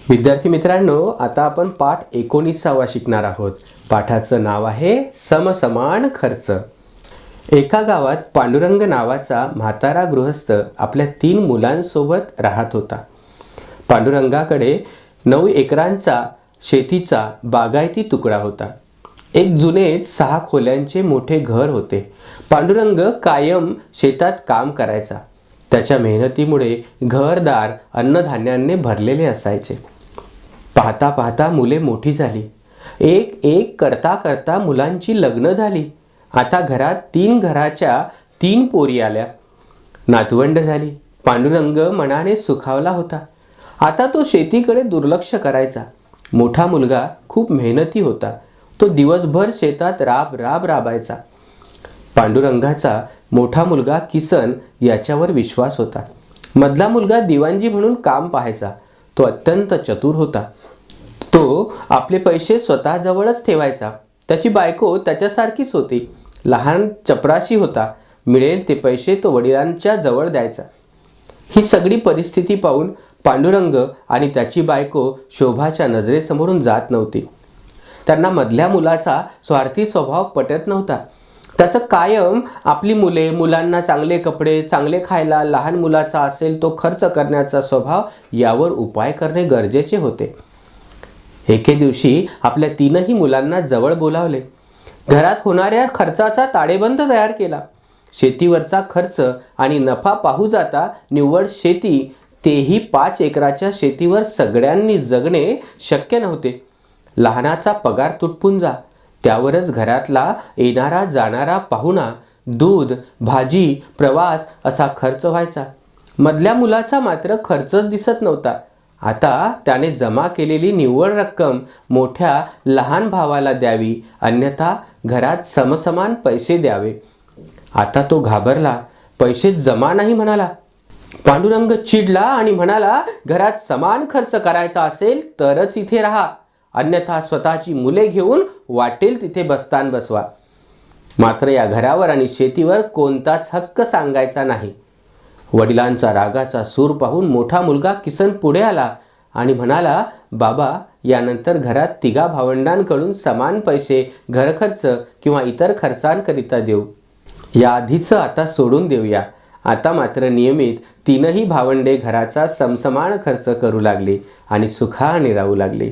विद्यार्थी मित्रांनो, आता आपण पाठ 19वा शिकणार आहोत। पाठाचं नाव आहे समसमान खर्च। एका गावात पांडुरंग नावाचा म्हातारा गृहस्थ आपल्या 3 मुलांसोबत राहत होता। पांडुरंगाकडे 9 एकरांचा शेतीचा बागायती तुकडा होता। एक जुने 6 खोल्यांचे मोठे घर होते। पांडुरंग कायम शेतात काम करायचा। त्याच्या मेहनतीमुळे घरदार अन्नधान्याने भरलेले असायचे। पाहता पाहता मुले मोठी झाली। एक एक करता करता मुलांची लग्न झाली। आता घरात 3 घराच्या 3 पोरी आल्या। नातवंड झाली। पांडुरंग मनाने सुखावला होता। आता तो शेतीकडे दुर्लक्ष करायचा। मोठा मुलगा खूप मेहनती होता। तो दिवसभर शेतात राबायचा। पांडुरंगाचा मोठा मुलगा किसन याच्यावर विश्वास होता। मधला मुलगा दिवाणजी म्हणून काम पाहायचा। तो अत्यंत चतुर होता। तो आपले पैसे स्वतःजवळच ठेवायचा। त्याची बायको त्याच्यासारखीच होती। लहान चपराशी होता। मिळेल ते पैसे तो वडिलांच्या जवळ द्यायचा। ही सगळी परिस्थिती पाहून पांडुरंग आणि त्याची बायको शोभाच्या नजरेसमोरून जात नव्हती। त्यांना मधल्या मुलाचा स्वार्थी स्वभाव पटत नव्हता। त्याचं कायम आपली मुले, मुलांना चांगले कपडे, चांगले खायला, लहान मुलाचा असेल तो खर्च करण्याचा स्वभाव यावर उपाय करणे गरजेचे होते। एके दिवशी आपल्या 3ही मुलांना जवळ बोलावले। घरात होणाऱ्या खर्चाचा ताळेबंद तयार केला। शेतीवरचा खर्च आणि नफा पाहू जाता निव्वळ शेती, तेही 5 एकराच्या शेतीवर सगळ्यांनी जगणे शक्य नव्हते। लहानाचा पगार तुटपून जा, त्यावरच घरातला येणारा जाणारा पाहुणा, दूध, भाजी, प्रवास असा खर्च व्हायचा। मधल्या मुलाचा मात्र खर्चच दिसत नव्हता। आता त्याने जमा केलेली निव्वळ रक्कम मोठ्या लहान भावाला द्यावी, अन्यथा घरात समसमान पैसे द्यावे। आता तो घाबरला। पैसे जमा नाही म्हणाला। पांडुरंग चिडला आणि म्हणाला, घरात समान खर्च करायचा असेल तरच इथे राहा, अन्यथा स्वतःची मुले घेऊन वाटेल तिथे बस्तान बसवा। मात्र या घरावर आणि शेतीवर कोणताच हक्क सांगायचा नाही। वडिलांचा रागाचा सूर पाहून मोठा मुलगा किसन पुढे आला आणि म्हणाला, बाबा, यानंतर घरात 3 भावंडांकडून समान पैसे घरखर्च किंवा इतर खर्चांकरिता देऊ। या आधीचं आता सोडून देऊया। आता मात्र नियमित 3ही भावंडे घराचा समसमान खर्च करू लागली आणि सुखाने राहू लागली।